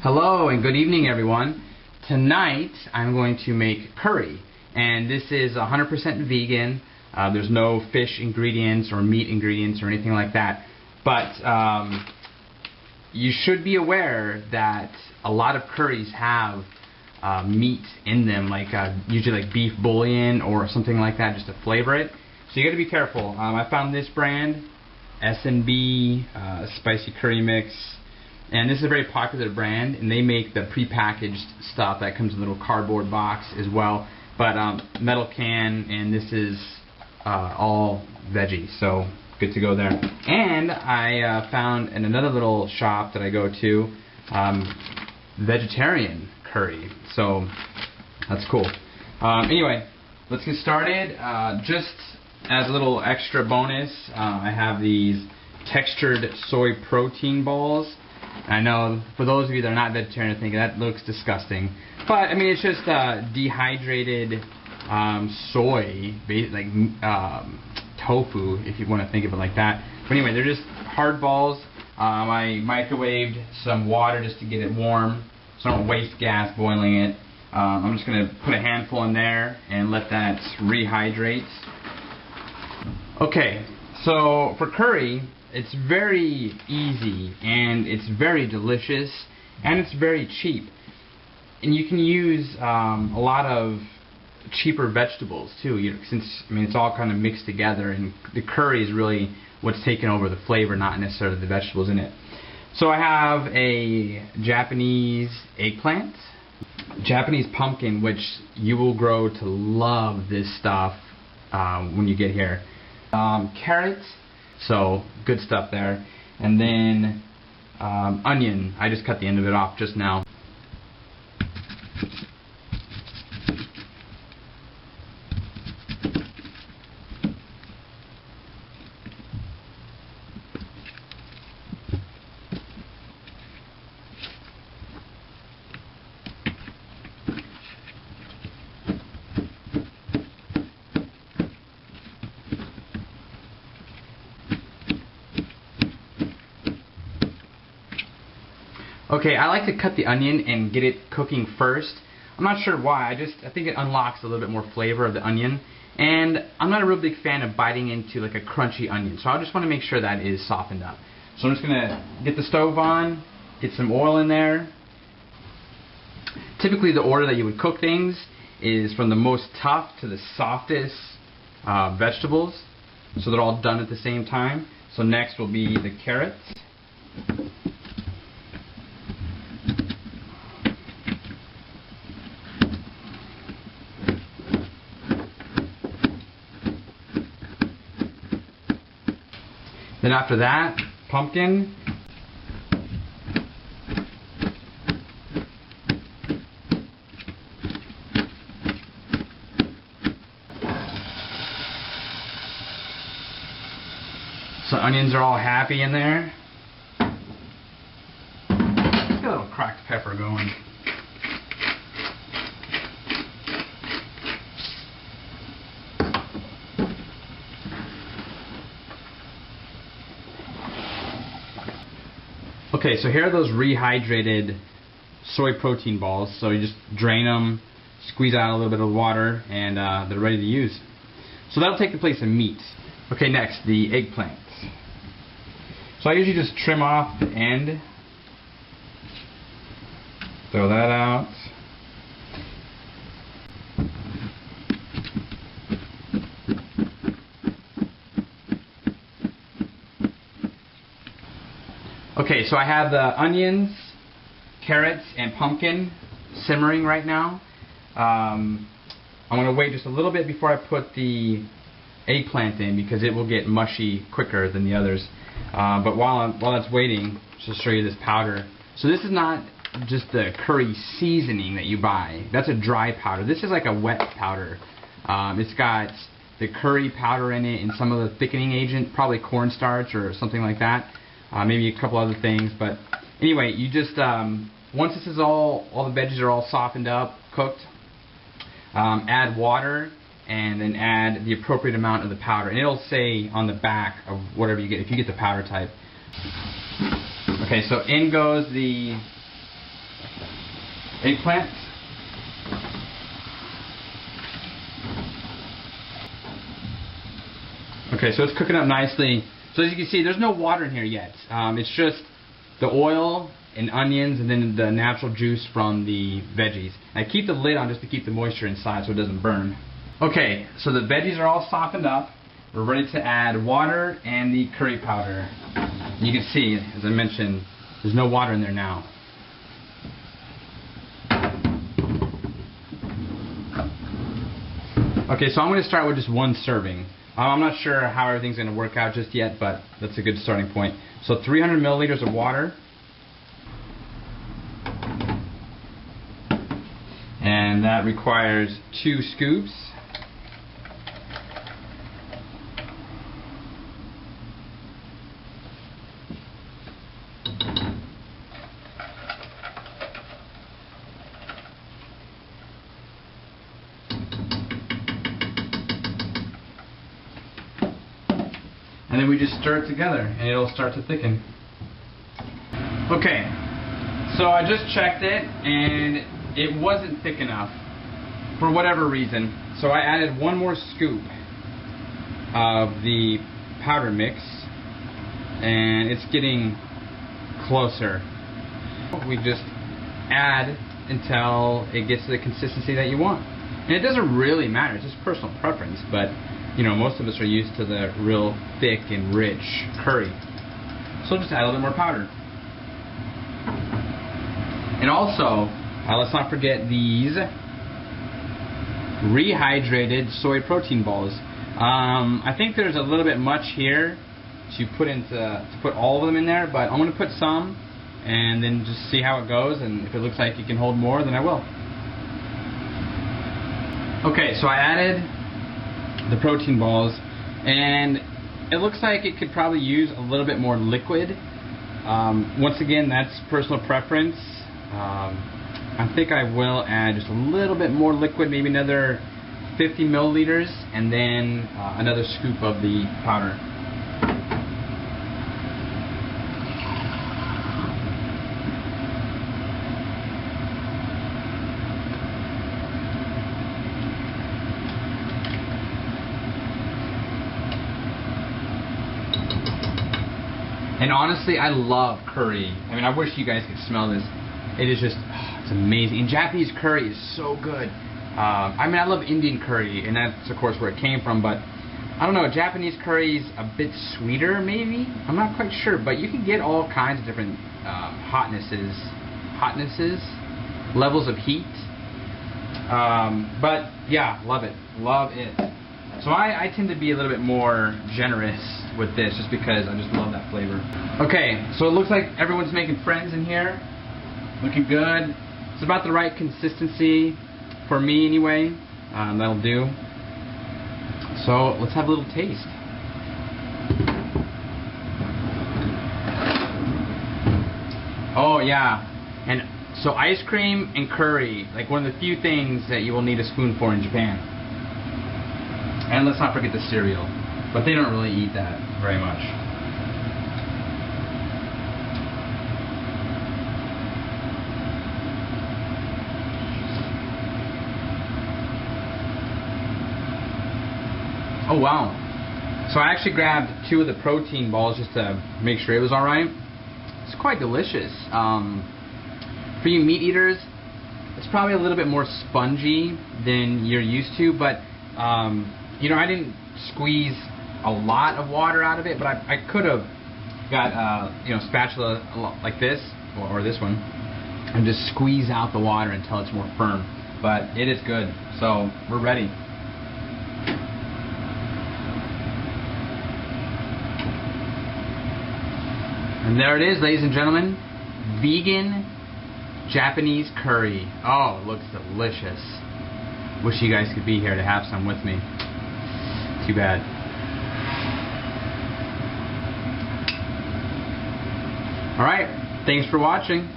Hello and good evening, everyone. Tonight I'm going to make curry, and this is 100% vegan. There's no fish ingredients or meat ingredients or anything like that. But you should be aware that a lot of curries have meat in them, like usually like beef bouillon or something like that, just to flavor it. So you got to be careful. I found this brand, S&B spicy curry mix. And this is a very popular brand, and they make the pre-packaged stuff that comes in a little cardboard box as well. But metal can, and this is all veggie, so good to go there. And I found in another little shop that I go to, vegetarian curry, so that's cool. Anyway, let's get started. Just as a little extra bonus, I have these textured soy protein balls. I know for those of you that are not vegetarian, thinking that looks disgusting, but I mean it's just dehydrated soy, like tofu, if you want to think of it like that. But anyway, they're just hard balls. I microwaved some water just to get it warm, so I don't waste gas boiling it. I'm just going to put a handful in there and let that rehydrate. Okay, so for curry, it's very easy, and it's very delicious, and it's very cheap. And you can use a lot of cheaper vegetables too, since I mean it's all kind of mixed together, and the curry is really what's taken over the flavor, not necessarily the vegetables in it. So I have a Japanese eggplant, Japanese pumpkin, which you will grow to love this stuff when you get here. Carrots. So good stuff there. And then onion. I just cut the end of it off just now. Okay, I like to cut the onion and get it cooking first. I'm not sure why, I think it unlocks a little bit more flavor of the onion. And I'm not a real big fan of biting into like a crunchy onion, so I just want to make sure that is softened up. So I'm just going to get the stove on, get some oil in there. Typically the order that you would cook things is from the most tough to the softest vegetables, so they're all done at the same time. So next will be the carrots. Then after that, pumpkin. So onions are all happy in there. Get a little cracked pepper going. Okay, so here are those rehydrated soy protein balls. So you just drain them, squeeze out a little bit of water, and they're ready to use. So that'll take the place of meat. Okay, next, the eggplant. So I usually just trim off the end, throw that out. Okay, so I have the onions, carrots, and pumpkin simmering right now. I'm going to wait just a little bit before I put the eggplant in because it will get mushy quicker than the others. But while that's waiting, just to show you this powder. So this is not just the curry seasoning that you buy. That's a dry powder. This is like a wet powder. It's got the curry powder in it and some of the thickening agent, probably cornstarch or something like that. Maybe a couple other things, but anyway, you just once this is all the veggies are all softened up, cooked, add water, and then add the appropriate amount of the powder. And it'll say on the back of whatever you get, if you get the powder type. Okay, so in goes the eggplant. Okay, so it's cooking up nicely. So as you can see, there's no water in here yet. It's just the oil and onions and then the natural juice from the veggies. And I keep the lid on just to keep the moisture inside so it doesn't burn. Okay, so the veggies are all softened up. We're ready to add water and the curry powder. You can see, as I mentioned, there's no water in there now. Okay, so I'm going to start with just one serving. I'm not sure how everything's going to work out just yet, but that's a good starting point. So 300 milliliters of water. And that requires 2 scoops. And then we just stir it together and it'll start to thicken. Okay, so I just checked it and it wasn't thick enough for whatever reason. So I added 1 more scoop of the powder mix and it's getting closer. We just add until it gets to the consistency that you want. And it doesn't really matter, it's just personal preference, but you know, most of us are used to the real thick and rich curry. So just add a little more powder. And also, let's not forget these rehydrated soy protein balls. I think there's a little bit much here to put all of them in there, but I'm going to put some and then just see how it goes, and if it looks like it can hold more, then I will. Okay, so I added the protein balls, and it looks like it could probably use a little bit more liquid. Once again, that's personal preference. I think I will add just a little bit more liquid, maybe another 50 milliliters, and then another scoop of the powder. And honestly, I love curry. I mean, I wish you guys could smell this. It is just, it's amazing. And Japanese curry is so good. I mean, I love Indian curry, and that's, of course, where it came from, but I don't know, Japanese curry's a bit sweeter, maybe? I'm not quite sure, but you can get all kinds of different hotnesses, levels of heat. But, yeah, love it. Love it. So I tend to be a little bit more generous with this just because I just love that flavor. Okay, so it looks like everyone's making friends in here. Looking good. It's about the right consistency for me anyway. That'll do. So let's have a little taste. Oh yeah. And so ice cream and curry, like one of the few things that you will need a spoon for in Japan. And let's not forget the cereal. But they don't really eat that very much. Oh wow. So I actually grabbed 2 of the protein balls just to make sure it was alright. It's quite delicious. For you meat eaters, it's probably a little bit more spongy than you're used to, but you know, I didn't squeeze a lot of water out of it, but I could have got you know, spatula like this or this one and just squeeze out the water until it's more firm. But it is good, so we're ready. And there it is, ladies and gentlemen, vegan Japanese curry. Oh, it looks delicious. Wish you guys could be here to have some with me. Too bad. Alright, thanks for watching.